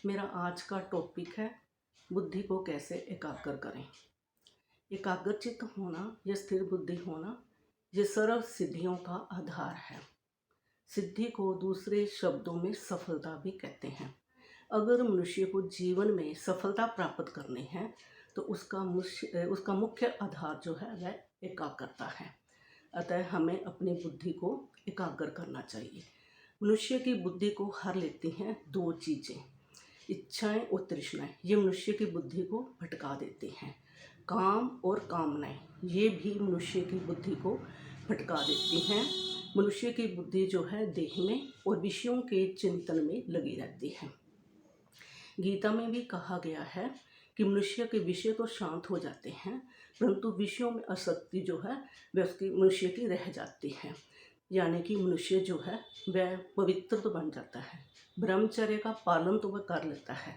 मेरा आज का टॉपिक है बुद्धि को कैसे एकाग्र करें। एकाग्रचित्त होना या स्थिर बुद्धि होना ये सर्व सिद्धियों का आधार है। सिद्धि को दूसरे शब्दों में सफलता भी कहते हैं। अगर मनुष्य को जीवन में सफलता प्राप्त करनी है तो उसका मुख्य आधार जो है वह एकाग्रता है। अतः हमें अपनी बुद्धि को एकाग्र करना चाहिए। मनुष्य की बुद्धि को हर लेती हैं दो चीज़ें, इच्छाएं और तृष्णाएं। ये मनुष्य की बुद्धि को भटका देती हैं। काम और कामनाएं ये भी मनुष्य की बुद्धि को भटका देती हैं। मनुष्य की बुद्धि जो है देह में और विषयों के चिंतन में लगी रहती है। गीता में भी कहा गया है कि मनुष्य के विषय तो शांत हो जाते हैं परंतु विषयों में आसक्ति जो है वह उसकी मनुष्य की रह जाती है। यानी कि मनुष्य जो है वह पवित्र तो बन जाता है, ब्रह्मचर्य का पालन तो वह कर लेता है,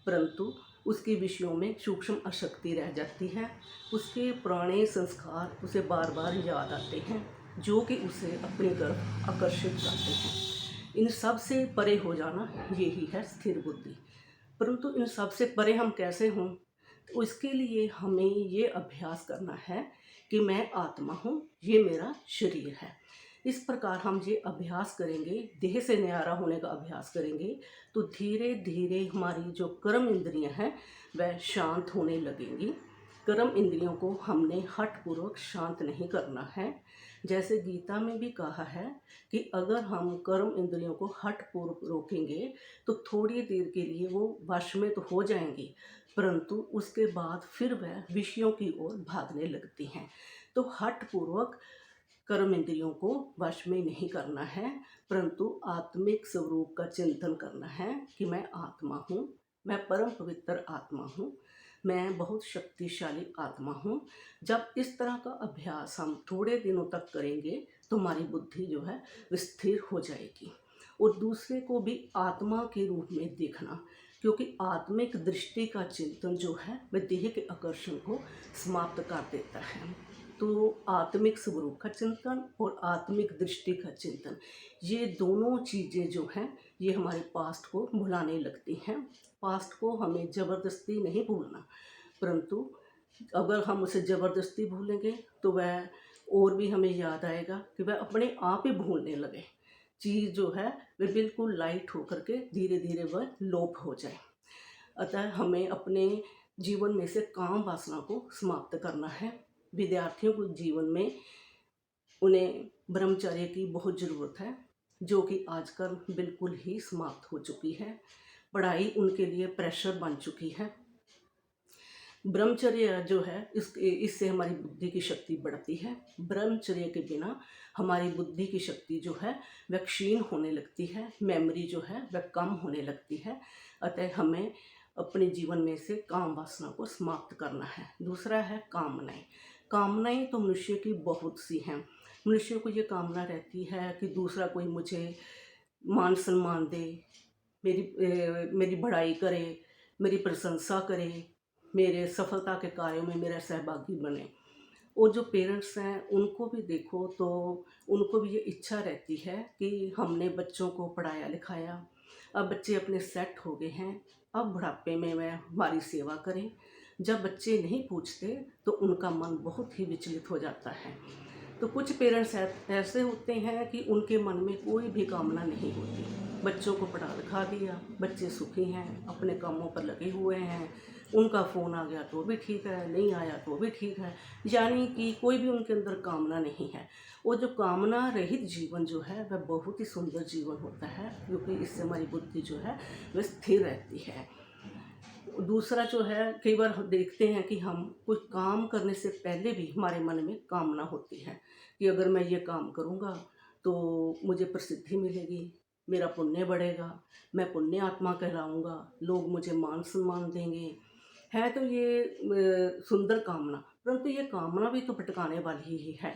परंतु उसके विषयों में सूक्ष्म आसक्ति रह जाती है। उसके पुराने संस्कार उसे बार बार याद आते हैं जो कि उसे अपनी तरफ आकर्षित करते हैं। इन सब से परे हो जाना यही है स्थिर बुद्धि। परंतु इन सब से परे हम कैसे हों? तो इसके लिए हमें ये अभ्यास करना है कि मैं आत्मा हूँ, ये मेरा शरीर है। इस प्रकार हम ये अभ्यास करेंगे, देह से न्यारा होने का अभ्यास करेंगे तो धीरे धीरे हमारी जो कर्म इंद्रियां हैं वह शांत होने लगेंगी। कर्म इंद्रियों को हमने हठपूर्वक शांत नहीं करना है। जैसे गीता में भी कहा है कि अगर हम कर्म इंद्रियों को हठपूर्वक रोकेंगे तो थोड़ी देर के लिए वो वश में तो हो जाएंगी परंतु उसके बाद फिर वह विषयों की ओर भागने लगती हैं। तो हठपूर्वक कर्म इंद्रियों को वश में नहीं करना है परंतु आत्मिक स्वरूप का चिंतन करना है कि मैं आत्मा हूँ, मैं परम पवित्र आत्मा हूँ, मैं बहुत शक्तिशाली आत्मा हूँ। जब इस तरह का अभ्यास हम थोड़े दिनों तक करेंगे तो हमारी बुद्धि जो है स्थिर हो जाएगी। और दूसरे को भी आत्मा के रूप में देखना, क्योंकि आत्मिक दृष्टि का चिंतन जो है वह देह के आकर्षण को समाप्त कर देता है। तो आत्मिक स्वरूप का चिंतन और आत्मिक दृष्टि का चिंतन, ये दोनों चीज़ें जो हैं ये हमारे पास्ट को भुलाने लगती हैं। पास्ट को हमें ज़बरदस्ती नहीं भूलना, परंतु अगर हम उसे ज़बरदस्ती भूलेंगे तो वह और भी हमें याद आएगा कि वह अपने आप ही भूलने लगे। चीज़ जो है वह बिल्कुल लाइट होकर के धीरे धीरे वह लोप हो जाए। अतः हमें अपने जीवन में से काम वासना को समाप्त करना है। विद्यार्थियों को जीवन में उन्हें ब्रह्मचर्य की बहुत ज़रूरत है जो कि आजकल बिल्कुल ही समाप्त हो चुकी है। पढ़ाई उनके लिए प्रेशर बन चुकी है। ब्रह्मचर्य जो है इससे हमारी बुद्धि की शक्ति बढ़ती है। ब्रह्मचर्य के बिना हमारी बुद्धि की शक्ति जो है वह क्षीण होने लगती है, मेमोरी जो है वह कम होने लगती है। अतः हमें अपने जीवन में से काम वासना को समाप्त करना है। दूसरा है कामनाएं। कामनाएं तो मनुष्य की बहुत सी हैं। मनुष्य को ये कामना रहती है कि दूसरा कोई मुझे मान सम्मान दे, मेरी बढ़ाई करे, मेरी प्रशंसा करे, मेरे सफलता के कार्यों में मेरा सहभागी बने। और जो पेरेंट्स हैं उनको भी देखो तो उनको भी ये इच्छा रहती है कि हमने बच्चों को पढ़ाया लिखाया, अब बच्चे अपने सेट हो गए हैं, अब बुढ़ापे में वह हमारी सेवा करें। जब बच्चे नहीं पूछते तो उनका मन बहुत ही विचलित हो जाता है। तो कुछ पेरेंट्स ऐसे होते हैं कि उनके मन में कोई भी कामना नहीं होती। बच्चों को पढ़ा लिखा दिया, बच्चे सुखी हैं, अपने कामों पर लगे हुए हैं, उनका फ़ोन आ गया तो भी ठीक है, नहीं आया तो भी ठीक है। यानी कि कोई भी उनके अंदर कामना नहीं है। वो जो कामना रहित जीवन जो है वह बहुत ही सुंदर जीवन होता है, क्योंकि इससे हमारी बुद्धि जो है वह स्थिर रहती है। दूसरा जो है, कई बार हम देखते हैं कि हम कोई काम करने से पहले भी हमारे मन में कामना होती है कि अगर मैं ये काम करूँगा तो मुझे प्रसिद्धि मिलेगी, मेरा पुण्य बढ़ेगा, मैं पुण्य आत्मा कहलाऊँगा, लोग मुझे मान सम्मान देंगे। है तो ये सुंदर कामना, परंतु ये कामना भी तो भटकाने वाली ही है।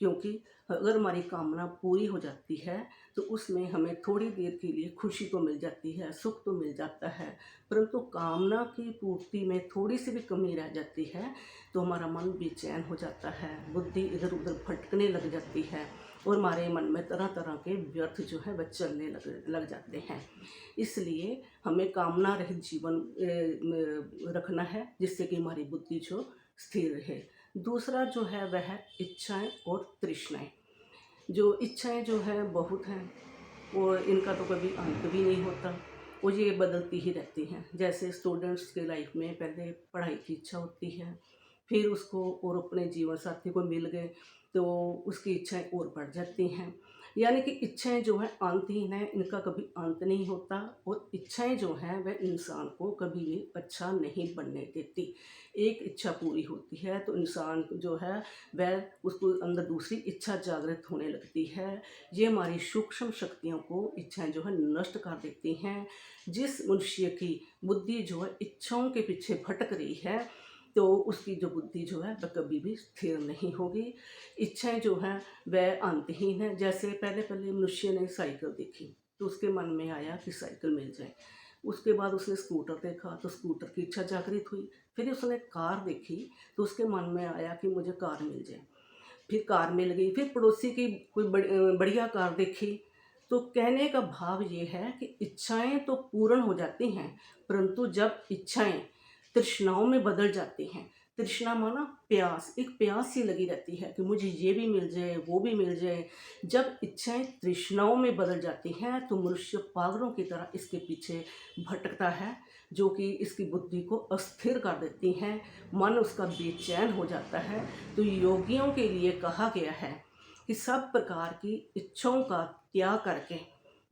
क्योंकि अगर हमारी कामना पूरी हो जाती है तो उसमें हमें थोड़ी देर के लिए खुशी तो मिल जाती है, सुख तो मिल जाता है, परंतु कामना की पूर्ति में थोड़ी सी भी कमी रह जाती है तो हमारा मन बेचैन हो जाता है, बुद्धि इधर उधर भटकने लग जाती है और हमारे मन में तरह तरह के व्यर्थ जो है वह चलने लग जाते हैं। इसलिए हमें कामना रहित जीवन रखना है, जिससे कि हमारी बुद्धि जो स्थिर रहे। दूसरा जो है वह है इच्छाएं और तृष्णाएं। जो इच्छाएं जो है बहुत हैं और इनका तो कभी अंत भी नहीं होता और ये बदलती ही रहती हैं। जैसे स्टूडेंट्स के लाइफ में पहले पढ़ाई की इच्छा होती है, फिर उसको और अपने जीवन साथी को मिल गए तो उसकी इच्छाएं और बढ़ जाती हैं। यानी कि इच्छाएं जो हैं अंतहीन हैं, इनका कभी अंत नहीं होता और इच्छाएं जो हैं वह इंसान को कभी भी अच्छा नहीं बनने देती। एक इच्छा पूरी होती है तो इंसान जो है वह उसको अंदर दूसरी इच्छा जागृत होने लगती है। ये हमारी सूक्ष्म शक्तियों को इच्छाएं जो है नष्ट कर देती हैं। जिस मनुष्य की बुद्धि जो है इच्छाओं के पीछे भटक रही है तो उसकी जो बुद्धि जो है वह कभी भी स्थिर नहीं होगी। इच्छाएं जो हैं वह अंतहीन है। जैसे पहले पहले मनुष्य ने साइकिल देखी तो उसके मन में आया कि साइकिल मिल जाए। उसके बाद उसने स्कूटर देखा तो स्कूटर की इच्छा जागृत हुई। फिर उसने कार देखी तो उसके मन में आया कि मुझे कार मिल जाए। फिर कार मिल गई। फिर पड़ोसी की कोई बढ़िया कार देखी। तो कहने का भाव ये है कि इच्छाएं तो पूर्ण हो जाती हैं, परंतु जब इच्छाएं तृष्णाओं में बदल जाती हैं, तृष्णा माना प्यास, एक प्यास सी लगी रहती है कि मुझे ये भी मिल जाए, वो भी मिल जाए। जब इच्छाएं तृष्णाओं में बदल जाती हैं तो मनुष्य पागलों की तरह इसके पीछे भटकता है, जो कि इसकी बुद्धि को अस्थिर कर देती हैं। मन उसका बेचैन हो जाता है। तो योगियों के लिए कहा गया है कि सब प्रकार की इच्छाओं का त्याग करके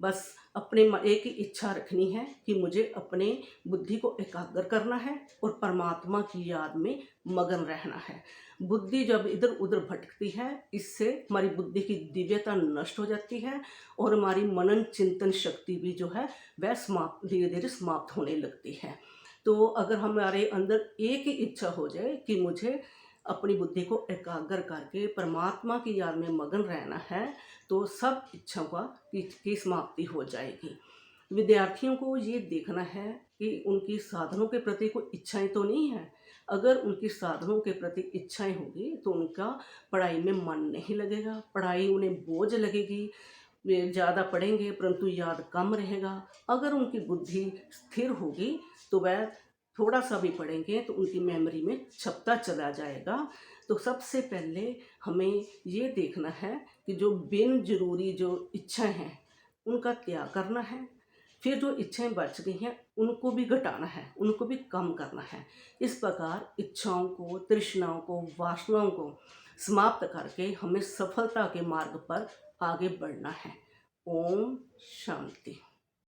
बस अपने एक ही इच्छा रखनी है कि मुझे अपने बुद्धि को एकाग्र करना है और परमात्मा की याद में मगन रहना है। बुद्धि जब इधर उधर भटकती है, इससे हमारी बुद्धि की दिव्यता नष्ट हो जाती है और हमारी मनन चिंतन शक्ति भी जो है वह समाप्त धीरे धीरे समाप्त होने लगती है। तो अगर हमारे अंदर एक ही इच्छा हो जाए कि मुझे अपनी बुद्धि को एकाग्र करके परमात्मा की याद में मगन रहना है तो सब इच्छाओं की समाप्ति हो जाएगी। विद्यार्थियों को ये देखना है कि उनकी साधनों के प्रति कोई इच्छाएं तो नहीं है। अगर उनकी साधनों के प्रति इच्छाएं होगी तो उनका पढ़ाई में मन नहीं लगेगा, पढ़ाई उन्हें बोझ लगेगी, वे ज़्यादा पढ़ेंगे परंतु याद कम रहेगा। अगर उनकी बुद्धि स्थिर होगी तो वह थोड़ा सा भी पढ़ेंगे तो उनकी मेमोरी में छपता चला जाएगा। तो सबसे पहले हमें ये देखना है कि जो बिन जरूरी जो इच्छाएं हैं उनका त्याग करना है। फिर जो इच्छाएं बच गई हैं उनको भी घटाना है, उनको भी कम करना है। इस प्रकार इच्छाओं को, तृष्णाओं को, वासनाओं को समाप्त करके हमें सफलता के मार्ग पर आगे बढ़ना है। ओम शांति।